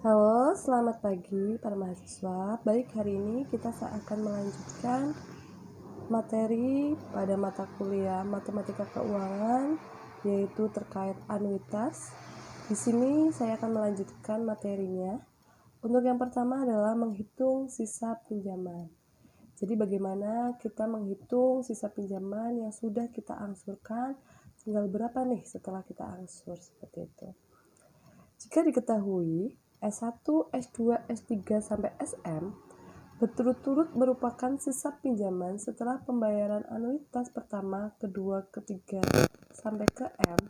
Halo, selamat pagi para mahasiswa. Baik, hari ini kita akan melanjutkan materi pada mata kuliah Matematika Keuangan, yaitu terkait anuitas. Di sini saya akan melanjutkan materinya. Untuk yang pertama adalah menghitung sisa pinjaman. Jadi bagaimana kita menghitung sisa pinjaman yang sudah kita angsurkan, tinggal berapa nih setelah kita angsur, seperti itu. Jika diketahui S1, S2, S3, sampai SM berturut-turut merupakan sisa pinjaman setelah pembayaran anuitas pertama, kedua, ketiga, sampai ke M.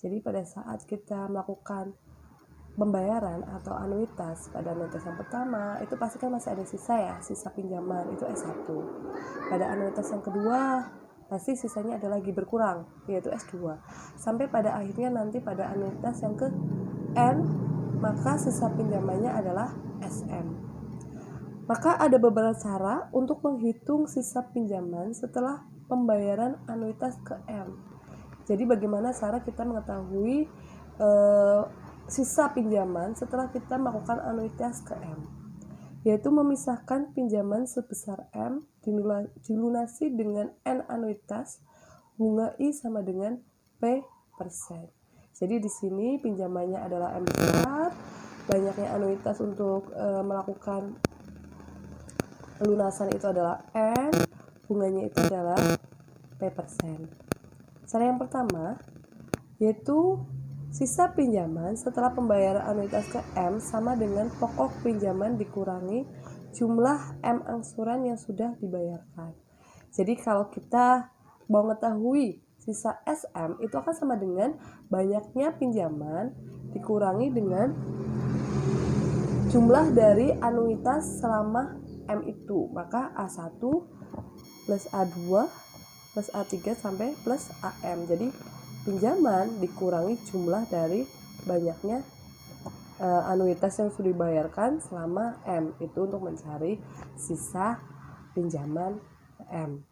Jadi pada saat kita melakukan pembayaran atau anuitas pada anuitas yang pertama, itu pasti kan masih ada sisa ya, sisa pinjaman, itu S1. Pada anuitas yang kedua, pasti sisanya ada lagi berkurang, yaitu S2. Sampai pada akhirnya nanti pada anuitas yang ke N, maka sisa pinjamannya adalah SM. Maka ada beberapa cara untuk menghitung sisa pinjaman setelah pembayaran anuitas ke M. Jadi bagaimana cara kita mengetahui sisa pinjaman setelah kita melakukan anuitas ke M? Yaitu memisahkan pinjaman sebesar M dilunasi dengan N anuitas, bunga I sama dengan P persen. Jadi di sini pinjamannya adalah M besar, banyaknya anuitas untuk melakukan lunasan itu adalah N, bunganya itu adalah P persen. Cara yang pertama yaitu sisa pinjaman setelah pembayaran anuitas ke M sama dengan pokok pinjaman dikurangi jumlah M angsuran yang sudah dibayarkan. Jadi kalau kita mau mengetahui sisa SM itu akan sama dengan banyaknya pinjaman dikurangi dengan jumlah dari anuitas selama M itu. Maka A1 plus A2 plus A3 sampai plus AM. Jadi pinjaman dikurangi jumlah dari banyaknya anuitas yang sudah dibayarkan selama M. Itu untuk mencari sisa pinjaman M.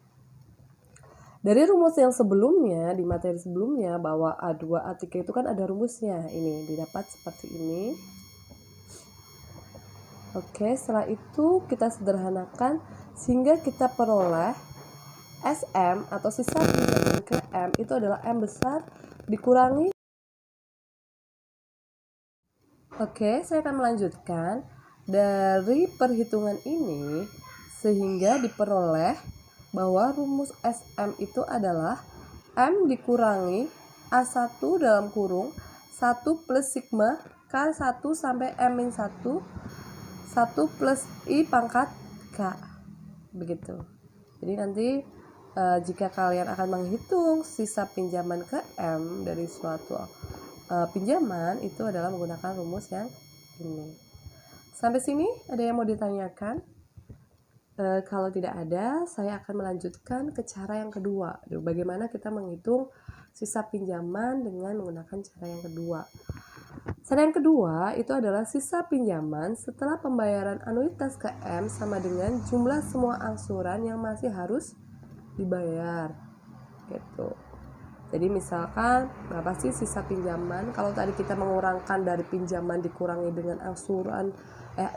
Dari rumus yang sebelumnya, di materi sebelumnya, bahwa A2, A3 itu kan ada rumusnya. Ini didapat seperti ini. Oke, setelah itu kita sederhanakan sehingga kita peroleh SM atau sisa pinjaman ke M itu adalah M besar dikurangi. Oke, saya akan melanjutkan dari perhitungan ini sehingga diperoleh bahwa rumus SM itu adalah M dikurangi A1 dalam kurung 1 plus sigma K1 sampai M-1 1 plus I pangkat K. Begitu. Jadi nanti jika kalian akan menghitung sisa pinjaman ke M dari suatu pinjaman, itu adalah menggunakan rumus yang ini. Sampai sini ada yang mau ditanyakan? Kalau tidak ada, saya akan melanjutkan ke cara yang kedua. Bagaimana kita menghitung sisa pinjaman dengan menggunakan cara yang kedua. Cara yang kedua itu adalah sisa pinjaman setelah pembayaran anuitas ke M sama dengan jumlah semua angsuran yang masih harus dibayar. Gitu. Jadi misalkan berapa sih sisa pinjaman? Kalau tadi kita mengurangkan dari pinjaman dikurangi dengan angsuran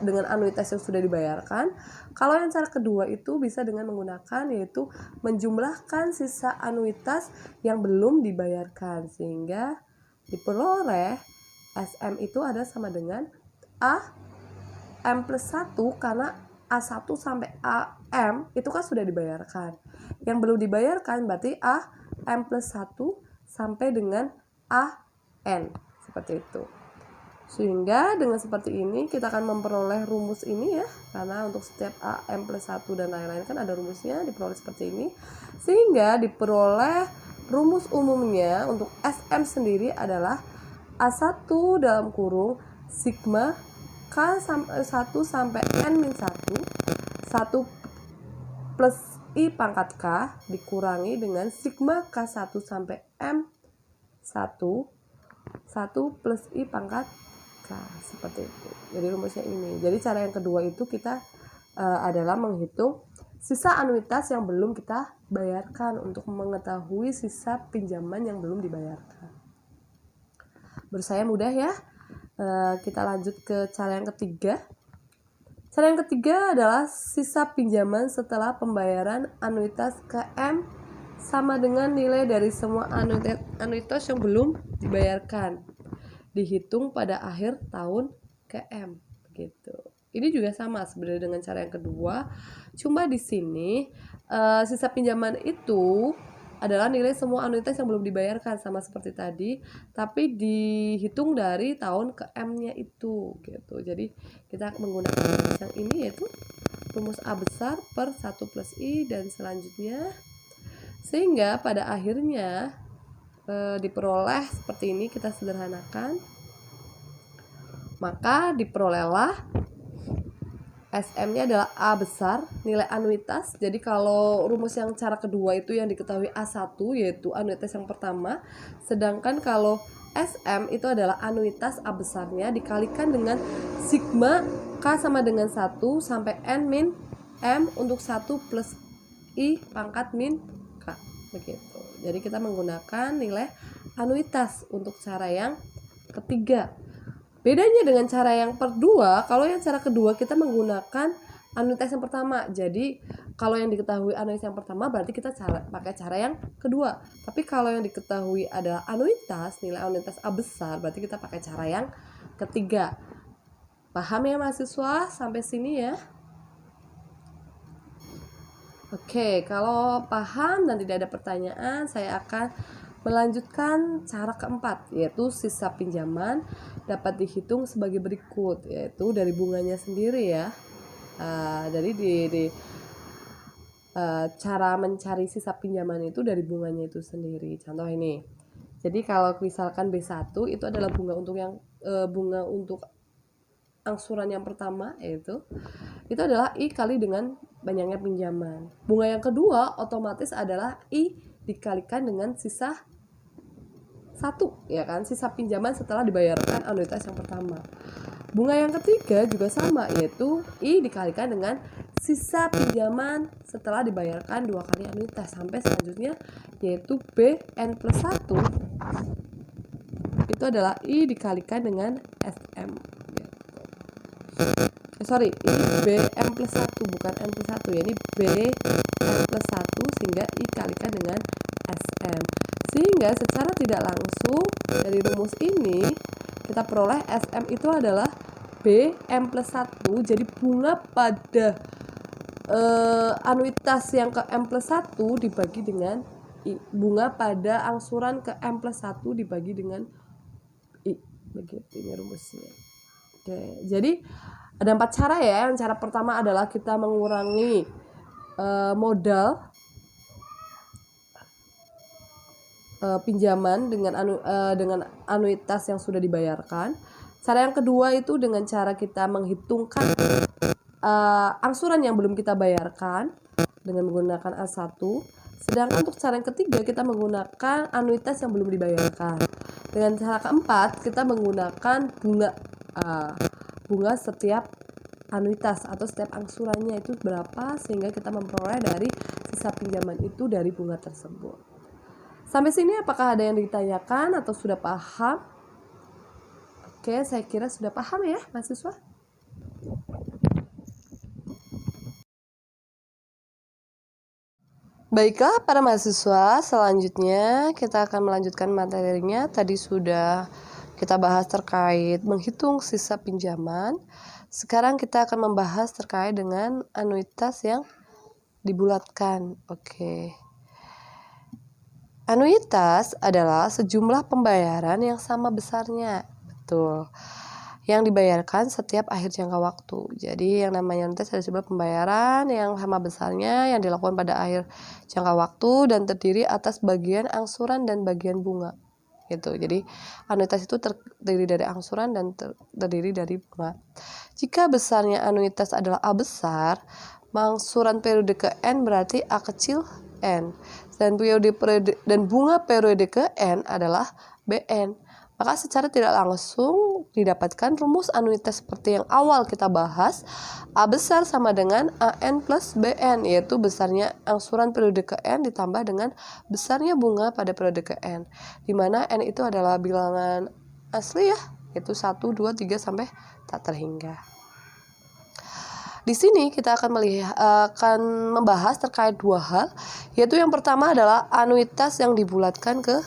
dengan anuitas yang sudah dibayarkan. Kalau yang cara kedua itu bisa dengan menggunakan yaitu menjumlahkan sisa anuitas yang belum dibayarkan sehingga diperoleh SM itu ada sama dengan A M plus 1 karena A1 sampai AM itu kan sudah dibayarkan. Yang belum dibayarkan berarti A M plus 1 sampai dengan AN seperti itu. Sehingga dengan seperti ini kita akan memperoleh rumus ini ya, karena untuk setiap A, M plus 1 dan lain-lain kan ada rumusnya, diperoleh seperti ini. Sehingga diperoleh rumus umumnya untuk SM sendiri adalah A1 dalam kurung sigma K1 sampai N-1 1 plus I pangkat K dikurangi dengan sigma K1 sampai M1 1 plus I pangkat seperti itu. Jadi rumusnya ini. Jadi cara yang kedua itu kita adalah menghitung sisa anuitas yang belum kita bayarkan untuk mengetahui sisa pinjaman yang belum dibayarkan. Menurut saya mudah ya. Kita lanjut ke cara yang ketiga. Cara yang ketiga adalah sisa pinjaman setelah pembayaran anuitas ke M sama dengan nilai dari semua anuitas yang belum dibayarkan, dihitung pada akhir tahun ke M gitu. Ini juga sama sebenarnya dengan cara yang kedua, cuma di sini sisa pinjaman itu adalah nilai semua anuitas yang belum dibayarkan sama seperti tadi, tapi dihitung dari tahun ke M-nya itu gitu. Jadi kita menggunakan rumus yang ini, yaitu rumus A besar per 1 plus I dan selanjutnya, sehingga pada akhirnya diperoleh seperti ini. Kita sederhanakan, maka diperolehlah SM-nya adalah A besar, nilai anuitas. Jadi kalau rumus yang cara kedua itu yang diketahui A1, yaitu anuitas yang pertama. Sedangkan kalau SM itu adalah anuitas A besarnya dikalikan dengan sigma K sama dengan 1 sampai N min M untuk 1 plus I pangkat min K. Begitu. Jadi kita menggunakan nilai anuitas untuk cara yang ketiga. Bedanya dengan cara yang kedua, kalau yang cara kedua kita menggunakan anuitas yang pertama. Jadi kalau yang diketahui anuitas yang pertama berarti kita pakai cara yang kedua. Tapi kalau yang diketahui adalah anuitas, nilai anuitas A besar, berarti kita pakai cara yang ketiga. Paham ya mahasiswa? Sampai sini ya. Oke, kalau paham dan tidak ada pertanyaan, saya akan melanjutkan cara keempat, yaitu sisa pinjaman dapat dihitung sebagai berikut, yaitu dari bunganya sendiri ya. Cara mencari sisa pinjaman itu dari bunganya itu sendiri. Contoh ini. Jadi kalau misalkan B1 itu adalah bunga untuk angsuran yang pertama, itu adalah I kali dengan banyaknya pinjaman. Bunga yang kedua otomatis adalah I dikalikan dengan sisa 1, ya kan, sisa pinjaman setelah dibayarkan anuitas yang pertama. Bunga yang ketiga juga sama, yaitu I dikalikan dengan sisa pinjaman setelah dibayarkan 2 kali anuitas, sampai selanjutnya yaitu BN plus 1 itu adalah I dikalikan dengan SM. Ini BM plus 1 bukan N plus 1 ya, ini BM plus 1 sehingga I kalikan dengan SM. Sehingga secara tidak langsung dari rumus ini kita peroleh SM itu adalah BM plus 1. Jadi bunga pada anuitas yang ke M plus 1 dibagi dengan I. Bunga pada angsuran ke M plus 1 dibagi dengan I. Begitu ini rumusnya. Oke, jadi ada 4 cara ya. Yang cara pertama adalah kita mengurangi modal pinjaman dengan anuitas yang sudah dibayarkan. Cara yang kedua itu dengan cara kita menghitungkan angsuran yang belum kita bayarkan dengan menggunakan A1. Sedangkan untuk cara yang ketiga kita menggunakan anuitas yang belum dibayarkan. Dengan cara keempat kita menggunakan bunga setiap anuitas atau setiap angsurannya itu berapa, sehingga kita memperoleh dari sisa pinjaman itu dari bunga tersebut. Sampai sini apakah ada yang ditanyakan atau sudah paham? Oke, saya kira sudah paham ya mahasiswa. Baiklah para mahasiswa, selanjutnya kita akan melanjutkan materinya. Tadi sudah kita bahas terkait menghitung sisa pinjaman. Sekarang kita akan membahas terkait dengan anuitas yang dibulatkan. Oke. Anuitas adalah sejumlah pembayaran yang sama besarnya, betul, yang dibayarkan setiap akhir jangka waktu. Jadi yang namanya anuitas adalah sejumlah pembayaran yang sama besarnya yang dilakukan pada akhir jangka waktu dan terdiri atas bagian angsuran dan bagian bunga. Gitu. Jadi anuitas itu terdiri dari angsuran dan terdiri dari bunga. Jika besarnya anuitas adalah A besar, angsuran periode ke N berarti A kecil N. Dan bunga periode ke N adalah BN. Maka secara tidak langsung didapatkan rumus anuitas seperti yang awal kita bahas. A besar sama dengan AN plus BN, yaitu besarnya angsuran periode ke N ditambah dengan besarnya bunga pada periode ke N, di mana N itu adalah bilangan asli ya, Yaitu 1, 2, 3 sampai tak terhingga. Di sini kita akan membahas terkait dua hal, yaitu yang pertama adalah anuitas yang dibulatkan ke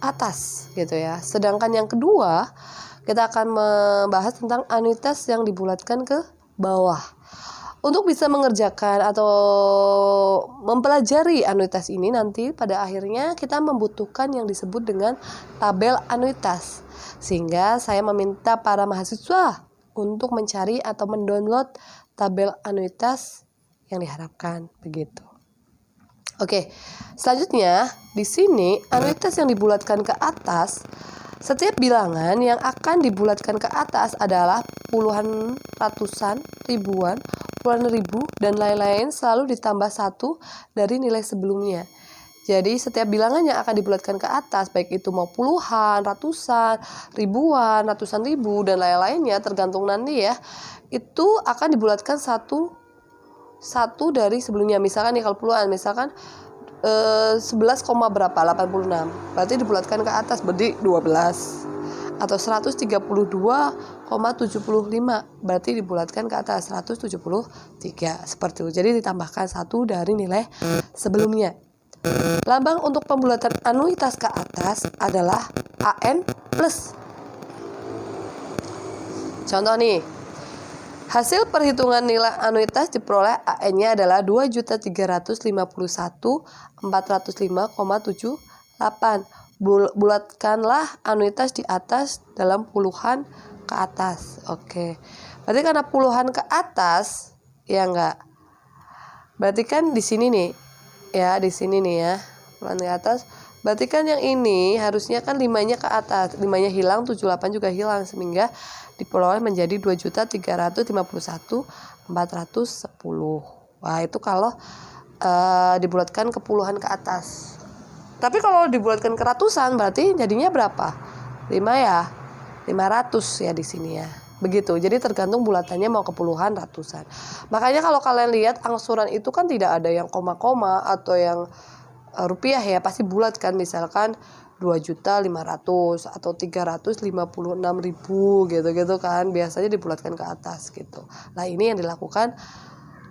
atas gitu ya. Sedangkan yang kedua, kita akan membahas tentang anuitas yang dibulatkan ke bawah. Untuk bisa mengerjakan atau mempelajari anuitas ini, nanti pada akhirnya kita membutuhkan yang disebut dengan tabel anuitas. Sehingga saya meminta para mahasiswa untuk mencari atau mendownload tabel anuitas yang diharapkan begitu. Oke, selanjutnya di sini anuitas yang dibulatkan ke atas, setiap bilangan yang akan dibulatkan ke atas adalah puluhan, ratusan, ribuan, puluhan ribu, dan lain-lain selalu ditambah 1 dari nilai sebelumnya. Jadi setiap bilangan yang akan dibulatkan ke atas, baik itu mau puluhan, ratusan, ribuan, ratusan ribu, dan lain-lainnya tergantung nanti ya, itu akan dibulatkan satu dari sebelumnya. Misalkan nih kalau puluhan, misalkan 11, berapa 86, berarti dibulatkan ke atas berarti 12, atau 132,75 berarti dibulatkan ke atas 173, seperti itu. Jadi ditambahkan 1 dari nilai sebelumnya. Lambang untuk pembulatan anuitas ke atas adalah AN plus. Contoh nih, hasil perhitungan nilai anuitas diperoleh AN-nya adalah 2.351.405,78. Bulatkanlah anuitas di atas dalam puluhan ke atas. Oke. Berarti karena puluhan ke atas, ya enggak? Berarti kan di sini nih. Ya, di sini nih ya. Puluhan ke atas. Berarti kan yang ini harusnya kan 5-nya ke atas. 5-nya hilang, 78 juga hilang, sehingga diperoleh menjadi 2.351.410. Wah, itu kalau dibulatkan ke puluhan ke atas. Tapi kalau dibulatkan ke ratusan berarti jadinya berapa? 5 ya. 500 ya di sini ya. Begitu. Jadi tergantung bulatannya mau ke puluhan, ratusan. Makanya kalau kalian lihat angsuran itu kan tidak ada yang koma-koma atau yang rupiah ya, pasti bulat kan, misalkan 2.500.000 atau 356.000 gitu kan, biasanya dibulatkan ke atas gitu. Nah, ini yang dilakukan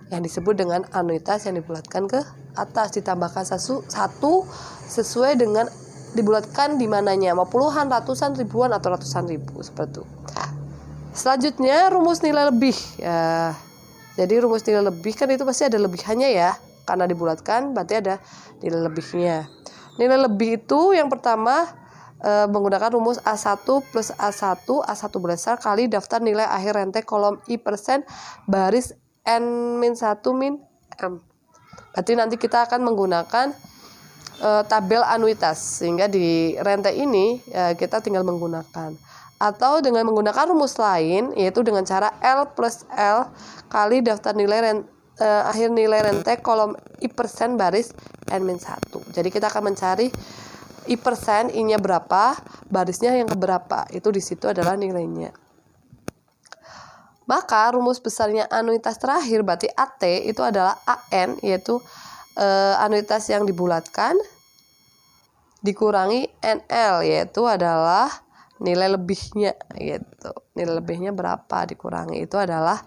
yang disebut dengan anuitas yang dibulatkan ke atas, ditambahkan satu sesuai dengan dibulatkan di mananya, mau puluhan, ratusan, ribuan, atau ratusan ribu, seperti itu. Selanjutnya rumus nilai lebih ya. Jadi rumus nilai lebih kan itu pasti ada lebihannya ya, karena dibulatkan berarti ada nilai lebihnya. Nilai lebih itu yang pertama menggunakan rumus A1 plus A1 besar kali daftar nilai akhir rente kolom I persen baris N-1 min M. Berarti nanti kita akan menggunakan tabel anuitas, sehingga di rente ini kita tinggal menggunakan. Atau dengan menggunakan rumus lain, yaitu dengan cara L plus L kali daftar nilai akhir nilai rente kolom I persen baris N-1. Jadi kita akan mencari I persen, I-nya berapa, barisnya yang keberapa, itu di situ adalah nilainya. Maka rumus besarnya anuitas terakhir berarti AT itu adalah AN, yaitu anuitas yang dibulatkan dikurangi NL, yaitu adalah nilai lebihnya gitu. Nilai lebihnya berapa dikurangi, itu adalah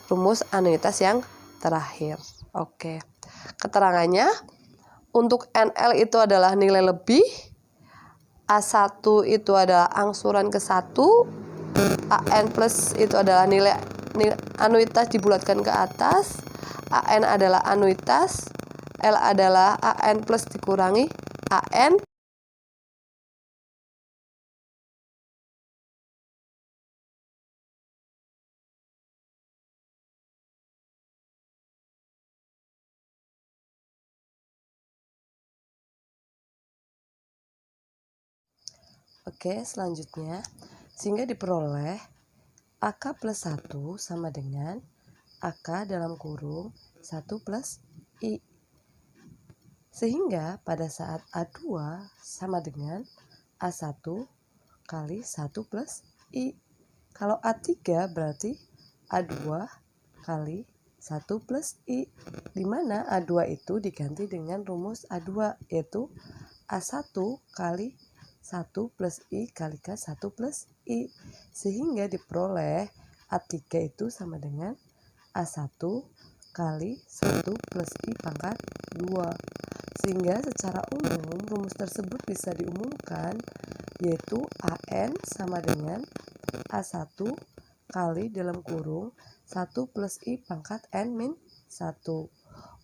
rumus anuitas yang terakhir. Oke. Keterangannya, untuk NL itu adalah nilai lebih, A1 itu adalah angsuran ke 1, AN plus itu adalah nilai anuitas dibulatkan ke atas, AN adalah anuitas, L adalah AN plus dikurangi AN. Oke, selanjutnya, sehingga diperoleh AK plus 1 sama dengan AK dalam kurung 1 plus I. Sehingga pada saat A2 sama dengan A1 kali 1 plus I. Kalau A3 berarti A2 kali 1 plus I. Di mana A2 itu diganti dengan rumus A2, yaitu A1 kali 1 plus I kalikan 1 plus I. Sehingga diperoleh A3 itu sama dengan A1 kali 1 plus I pangkat 2. Sehingga secara umum rumus tersebut bisa diumumkan, yaitu AN sama dengan A1 kali dalam kurung 1 plus I pangkat N min 1.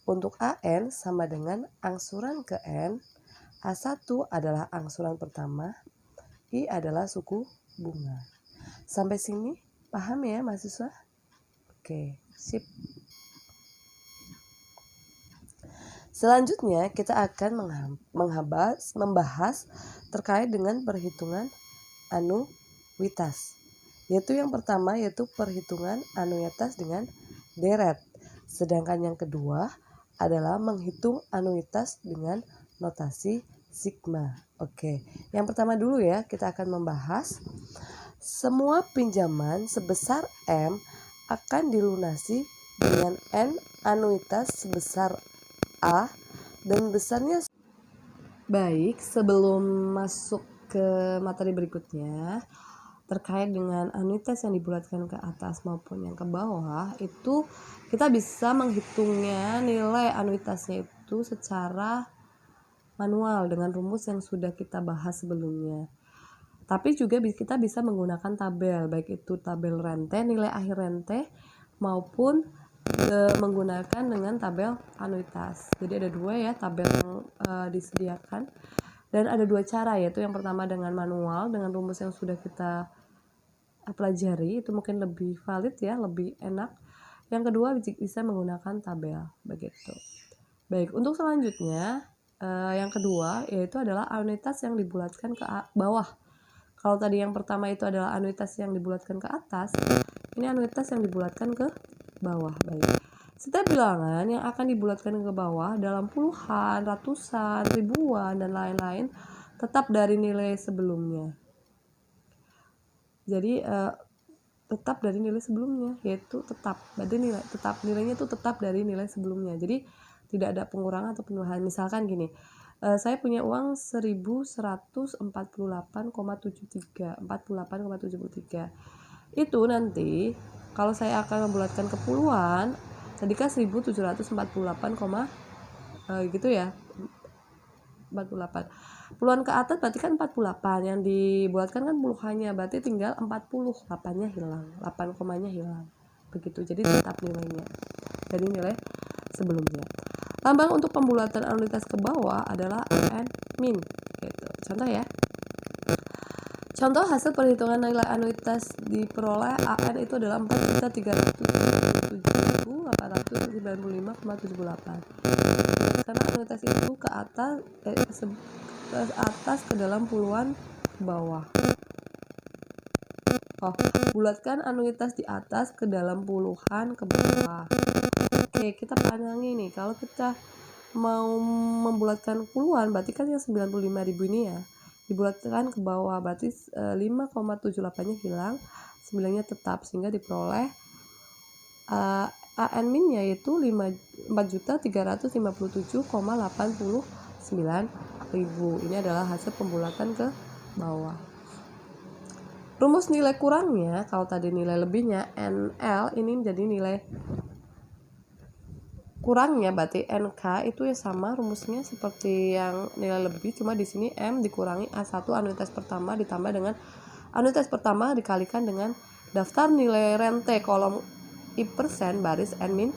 Untuk AN sama dengan angsuran ke N, A1 adalah angsuran pertama, I adalah suku bunga. Sampai sini paham ya mahasiswa? Oke, sip. Selanjutnya kita akan membahas terkait dengan perhitungan anuitas. Yaitu yang pertama yaitu perhitungan anuitas dengan deret. Sedangkan yang kedua adalah menghitung anuitas dengan notasi sigma. Oke, yang pertama dulu ya, kita akan membahas semua pinjaman sebesar M akan dilunasi dengan N anuitas sebesar A dan besarnya. Baik, sebelum masuk ke materi berikutnya terkait dengan anuitas yang dibulatkan ke atas maupun yang ke bawah, itu kita bisa menghitungnya nilai anuitasnya itu secara manual dengan rumus yang sudah kita bahas sebelumnya. Tapi juga kita bisa menggunakan tabel, baik itu tabel rente, nilai akhir rente, maupun menggunakan dengan tabel anuitas. Jadi ada dua ya tabel yang disediakan, dan ada dua cara, yaitu yang pertama dengan manual dengan rumus yang sudah kita pelajari, itu mungkin lebih valid ya, lebih enak. Yang kedua bisa menggunakan tabel begitu. Baik, untuk selanjutnya yang kedua yaitu adalah anuitas yang dibulatkan ke bawah. Kalau tadi yang pertama itu adalah anuitas yang dibulatkan ke atas, ini anuitas yang dibulatkan ke bawah. Baik, setiap bilangan yang akan dibulatkan ke bawah dalam puluhan, ratusan, ribuan, dan lain-lain tetap dari nilai sebelumnya. Jadi tetap dari nilai sebelumnya, yaitu tetap. Berarti nilainya itu tetap dari nilai sebelumnya. Jadi tidak ada pengurangan atau penambahan. Misalkan gini, saya punya uang 1148,73. Itu nanti kalau saya akan membulatkan ke puluhan, tadi kan 1748, gitu ya. 48. Puluhan ke atas berarti kan 48. Yang dibuatkan kan puluhannya, berarti tinggal 40. 8-nya hilang, 8 komanya hilang. Begitu. Jadi tetap nilainya dari nilai sebelumnya. Lambang untuk pembulatan anuitas ke bawah adalah AN min. Gitu. Contoh ya. Contoh hasil perhitungan nilai anuitas diperoleh AN itu adalah 4.397.895,78. Karena anuitas itu ke atas ke dalam puluhan ke bawah. Bulatkan anuitas di atas ke dalam puluhan ke bawah. Oke, kita pandangi nih, kalau kita mau membulatkan puluhan berarti kan yang 95.000 ini ya dibulatkan ke bawah, berarti 5,78-nya hilang, 9-nya tetap, sehingga diperoleh AN min-nya yaitu 4.357,89.000. Ini adalah hasil pembulatan ke bawah. Rumus nilai kurangnya, kalau tadi nilai lebihnya NL, ini menjadi nilai kurangnya, berarti NK itu ya sama rumusnya seperti yang nilai lebih, cuma di sini M dikurangi A1 anuitas pertama ditambah dengan anuitas pertama dikalikan dengan daftar nilai rente kolom I persen baris N-1.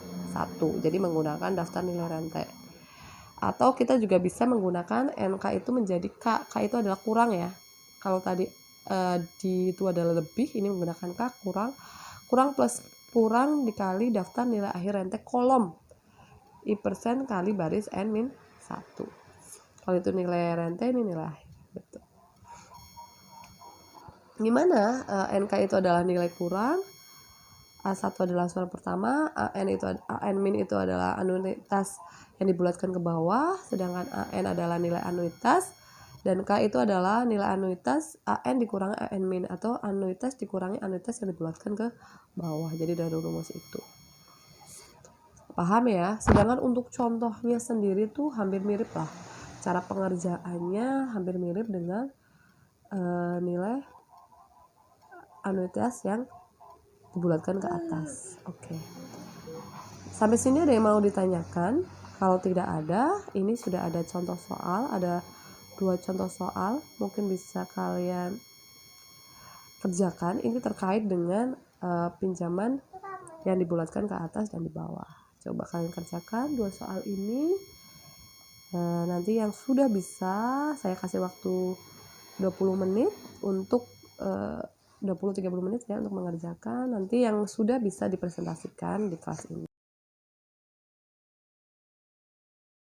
Jadi menggunakan daftar nilai rente. Atau kita juga bisa menggunakan NK itu menjadi K. K itu adalah kurang ya. Kalau tadi itu adalah lebih, ini menggunakan K, kurang plus kurang dikali daftar nilai akhir rente kolom I persen kali baris N-1. Kalau itu nilai rente, ini nilai akhir. Betul. Gimana? NK itu adalah nilai kurang, A1 adalah angsuran pertama, AN min itu adalah anuitas yang dibulatkan ke bawah, sedangkan AN adalah nilai anuitas, dan K itu adalah nilai anuitas AN dikurangi AN min, atau anuitas dikurangi anuitas yang dibulatkan ke bawah. Jadi dari rumus itu. Paham ya? Sedangkan untuk contohnya sendiri tuh hampir mirip lah. Cara pengerjaannya hampir mirip dengan nilai anuitas yang dibulatkan ke atas. Oke. Sampai sini ada yang mau ditanyakan? Kalau tidak ada, ini sudah ada contoh soal, ada 2 contoh soal, mungkin bisa kalian kerjakan. Ini terkait dengan pinjaman yang dibulatkan ke atas dan di bawah. Coba kalian kerjakan 2 soal ini. Nanti yang sudah bisa saya kasih waktu 20 menit untuk 20-30 menit ya untuk mengerjakan. Nanti yang sudah bisa dipresentasikan di kelas ini.